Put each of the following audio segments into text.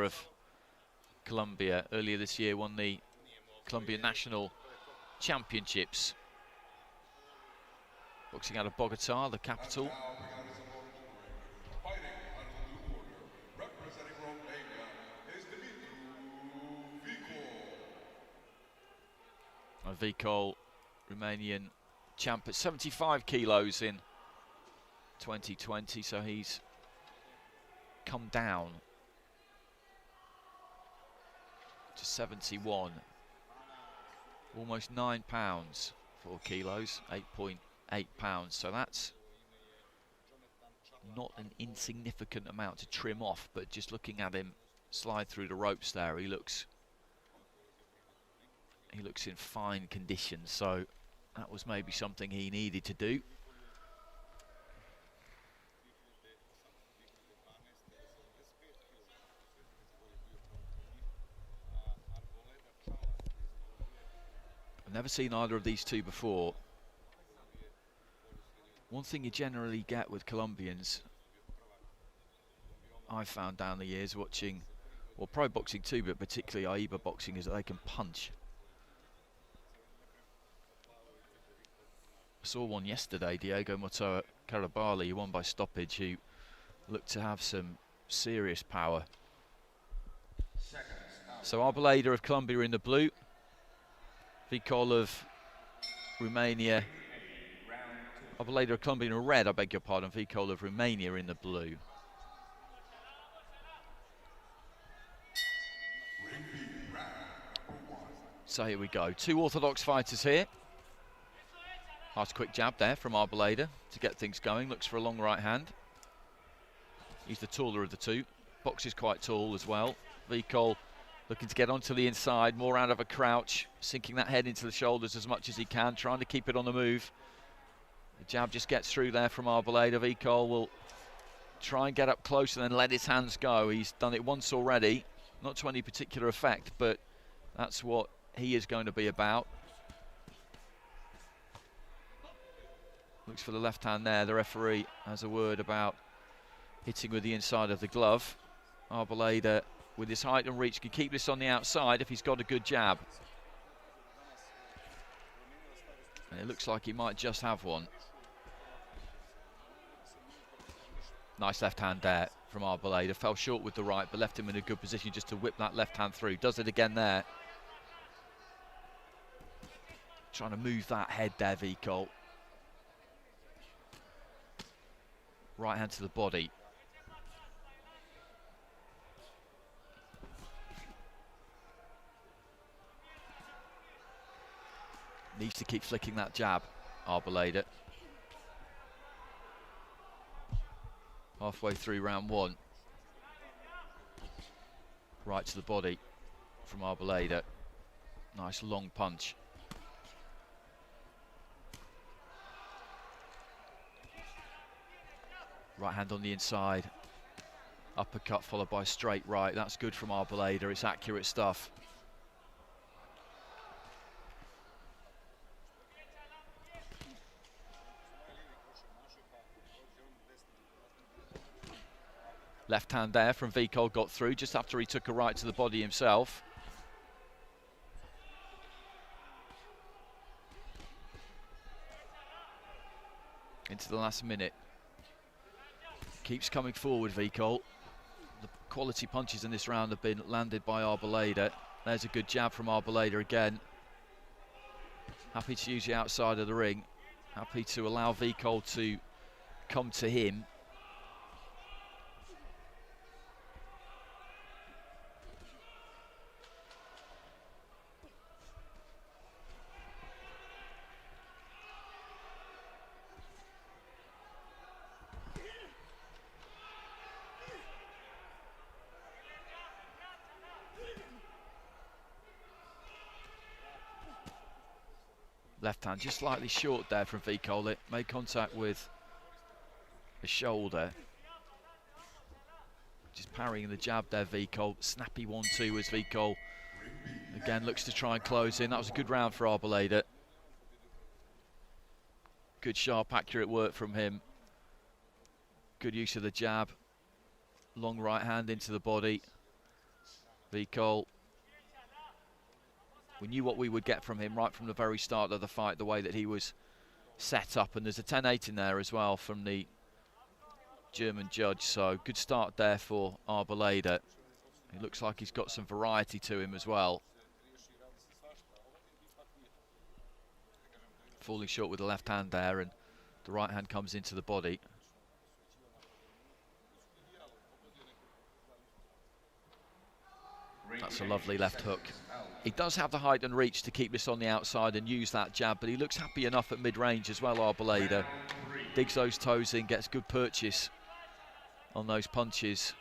of Colombia. Earlier this year won the Colombian National Championships. Boxing out of Bogota, the capital. VICOL, Romanian champ at 75 kilos in 2020, so he's come down to 71. Almost 9 pounds, 4 kilos, 8.8 pounds. So that's not an insignificant amount to trim off, but just looking at him slide through the ropes there, he looks in fine condition. So that was maybe something he needed to do. I've never seen either of these two before. One thing you generally get with Colombians, I've found down the years watching, well, pro boxing too, but particularly AIBA boxing, is that they can punch. I saw one yesterday, Diego Motoa Carabali, who won by stoppage, who looked to have some serious power. So ARBOLEDA of Colombia in the blue, VICOL of Romania, ARBOLEDA of Colombia in red, I beg your pardon, VICOL of Romania in the blue. So here we go, two orthodox fighters here. Nice quick jab there from ARBOLEDA to get things going. Looks for a long right hand. He's the taller of the two. Box is quite tall as well. VICOL looking to get onto the inside, more out of a crouch, sinking that head into the shoulders as much as he can, trying to keep it on the move. The jab just gets through there from ARBOLEDA. VICOL will try and get up close and then let his hands go. He's done it once already, not to any particular effect, but that's what he is going to be about. Looks for the left hand there. The referee has a word about hitting with the inside of the glove. ARBOLEDA, with his height and reach, can keep this on the outside if he's got a good jab. And it looks like he might just have one. Nice left hand there from ARBOLEDA. Fell short with the right, but left him in a good position just to whip that left hand through. Does it again there. Trying to move that head there, VICOL. Right hand to the body. Needs to keep flicking that jab, ARBOLEDA. Halfway through round one. Right to the body from ARBOLEDA. Nice long punch. Right hand on the inside. Uppercut followed by straight right. That's good from ARBOLEDA. It's accurate stuff. Left hand there from VICOL, got through just after he took a right to the body himself. Into the last minute. Keeps coming forward, VICOL. The quality punches in this round have been landed by ARBOLEDA. There's a good jab from ARBOLEDA again. Happy to use the outside of the ring. Happy to allow VICOL to come to him. Left hand just slightly short there from VICOL. It made contact with the shoulder. Just parrying the jab there, VICOL. Snappy 1-2 as VICOL again looks to try and close in. That was a good round for ARBOLEDA. Good sharp accurate work from him. Good use of the jab. Long right hand into the body. VICOL, we knew what we would get from him right from the very start of the fight, the way that he was set up, and there's a 10-8 in there as well from the German judge, so good start there for Arboleda. It looks like he's got some variety to him as well. Falling short with the left hand there, and the right hand comes into the body. That's a lovely left hook. He does have the height and reach to keep this on the outside and use that jab, but he looks happy enough at mid-range as well, Arboleda. Digs those toes in, gets good purchase on those punches.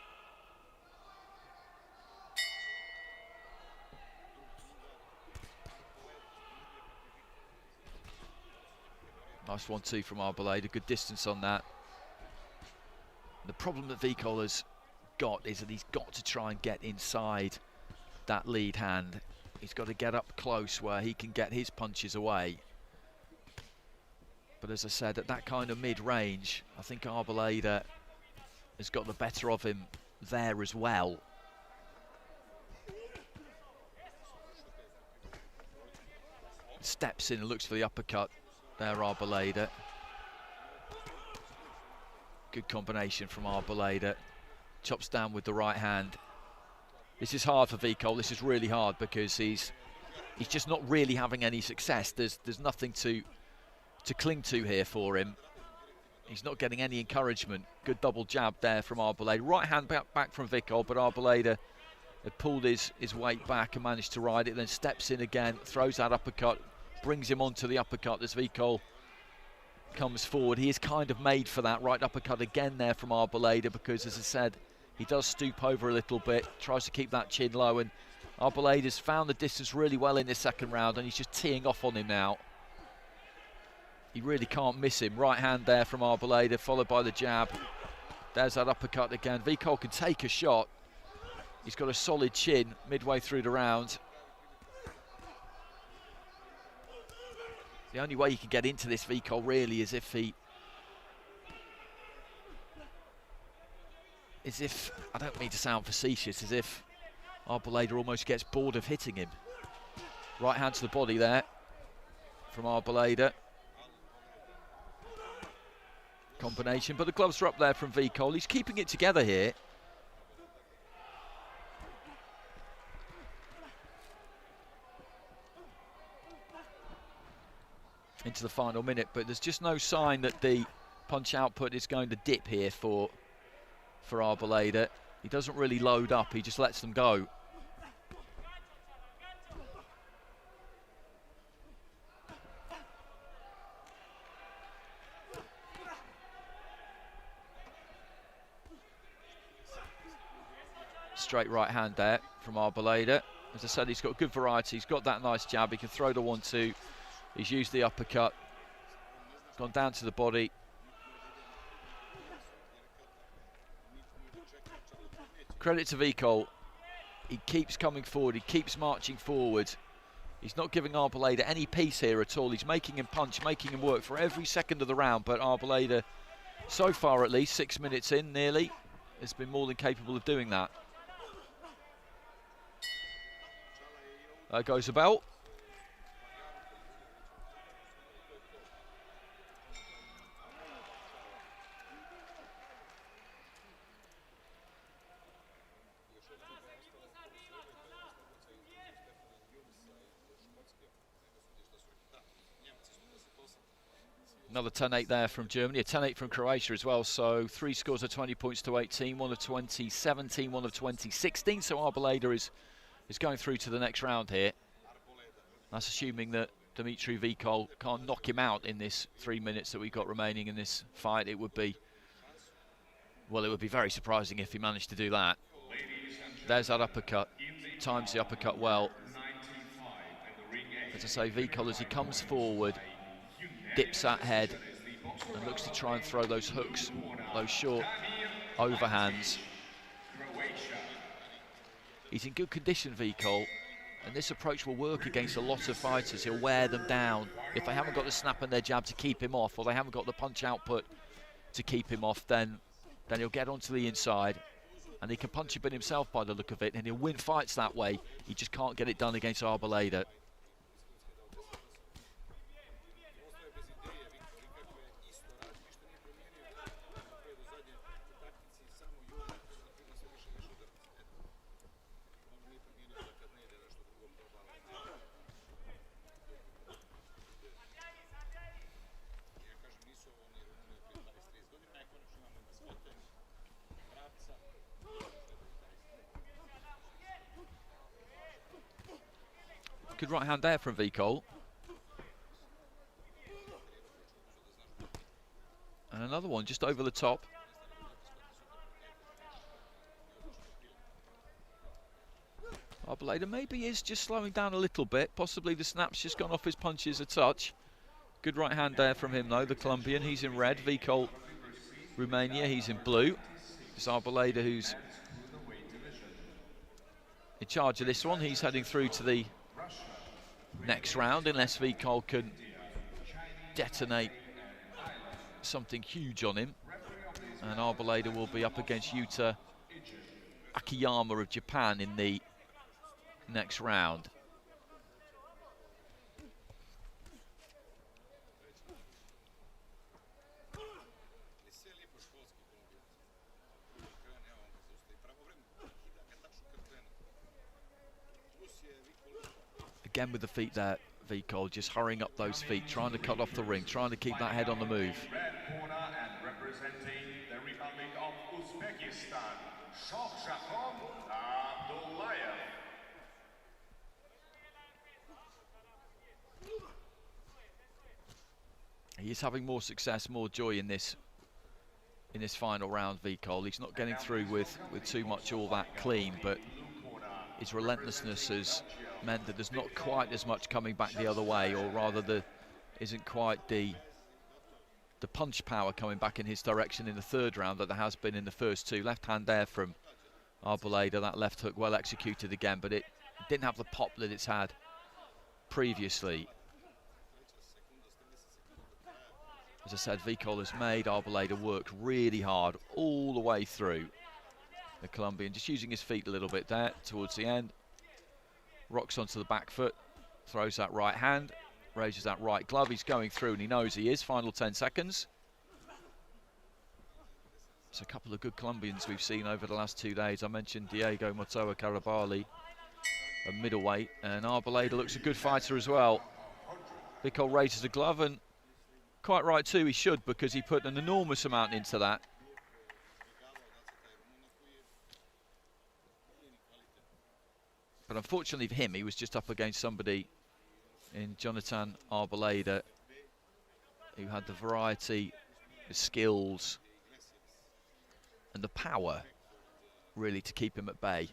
Nice 1-2 from Arboleda, good distance on that. The problem that VICOL has got is that he's got to try and get inside that lead hand. He's got to get up close where he can get his punches away. But as I said, at that kind of mid-range, I think Arboleda has got the better of him there as well. Steps in and looks for the uppercut there, Arboleda. Good combination from Arboleda. Chops down with the right hand. This is hard for VICOL. This is really hard because he's just not really having any success. There's nothing to cling to here for him. He's not getting any encouragement. Good double jab there from Arboleda. Right hand back from VICOL, but Arboleda had pulled his weight back and managed to ride it, then steps in again, throws that uppercut, brings him onto the uppercut as VICOL comes forward. He is kind of made for that right uppercut again there from Arboleda, because, as I said, he does stoop over a little bit, tries to keep that chin low, and Arboleda's found the distance really well in this second round, and he's just teeing off on him now. He really can't miss him. Right hand there from Arboleda, followed by the jab. There's that uppercut again. VICOL can take a shot. He's got a solid chin midway through the round. The only way you can get into this VICOL really is if I don't mean to sound facetious, as if Arboleda almost gets bored of hitting him. Right hand to the body there from Arboleda. Combination, but the gloves are up there from VICOL. He's keeping it together here. Into the final minute, but there's just no sign that the punch output is going to dip here for Arboleda. He doesn't really load up, he just lets them go. Straight right hand there from Arboleda. As I said, he's got good variety. He's got that nice jab. He can throw the 1-2. He's used the uppercut. Gone down to the body. Credit to VICOL. He keeps coming forward. He keeps marching forward. He's not giving Arboleda any peace here at all. He's making him punch, making him work for every second of the round. But Arboleda, so far at least, 6 minutes in nearly, has been more than capable of doing that. There goes the bell. Another 10-8 there from Germany, a 10-8 from Croatia as well, so 3 scores of 20 points to 18, one of 2017, one of 2016, so Arboleda is going through to the next round here. That's assuming that Dumitru VICOL can't knock him out in this 3 minutes that we've got remaining in this fight. It would be, well, it would be very surprising if he managed to do that. There's that uppercut, times the uppercut well. As I say, VICOL, as he comes forward, dips that head and looks to try and throw those hooks, those short overhands. He's in good condition, VICOL, and this approach will work against a lot of fighters. He'll wear them down. If they haven't got the snap and their jab to keep him off, or they haven't got the punch output to keep him off, then he'll get onto the inside and he can punch a bit himself by the look of it, and he'll win fights that way. He just can't get it done against ARBOLEDA. Good right hand there from VICOL. And another one just over the top. ARBOLEDA maybe is just slowing down a little bit. Possibly the snap's just gone off his punches a touch. Good right hand there from him though, the Colombian. He's in red. VICOL, Romania, he's in blue. It's ARBOLEDA who's in charge of this one. He's heading through to the next round unless VICOL can detonate something huge on him. And ARBOLEDA will be up against Yuta Akiyama of Japan in the next round. Again with the feet there, VICOL just hurrying up those feet, trying to cut off the ring, trying to keep that head on the move. Red corner and representing the Republic of Uzbekistan, Abdullayev. He is having more success, more joy in this final round, VICOL. He's not getting through with too much all that clean, but his relentlessness has meant that there's not quite as much coming back the other way, or rather there isn't quite the punch power coming back in his direction in the third round that there has been in the first two. Left hand there from ARBOLEDA, that left hook well executed again, but it didn't have the pop that it's had previously. As I said, VICOL has made ARBOLEDA work really hard all the way through. The Colombian just using his feet a little bit there towards the end. Rocks onto the back foot, throws that right hand, raises that right glove. He's going through and he knows he is. Final 10 seconds. It's a couple of good Colombians we've seen over the last 2 days. I mentioned Diego Motoa Carabali, a middleweight, and ARBOLEDA looks a good fighter as well. VICOL raises a glove, and quite right too, he should, because he put an enormous amount into that. But unfortunately for him, he was just up against somebody in Jhonatan ARBOLEDA who had the variety, the skills and the power really to keep him at bay.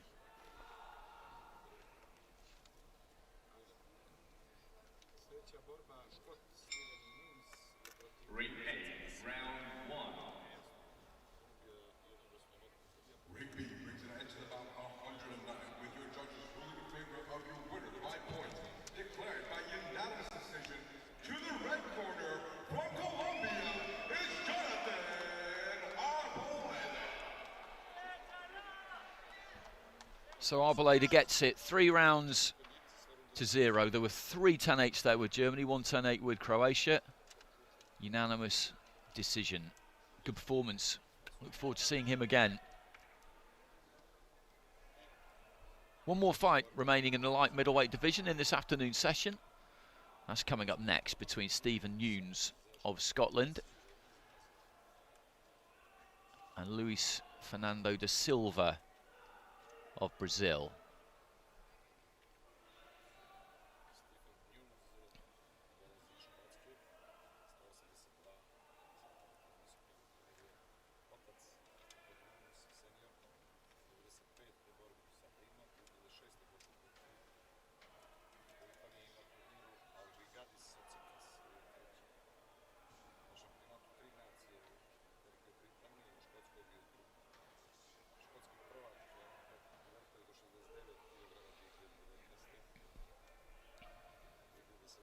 So ARBOLEDA gets it 3-0. There were 3 10-8s there with Germany, 1 10-8 with Croatia. Unanimous decision. Good performance. Look forward to seeing him again. One more fight remaining in the light middleweight division in this afternoon session. That's coming up next between Stephen Nunes of Scotland and Luis Fernando da Silva of Brazil.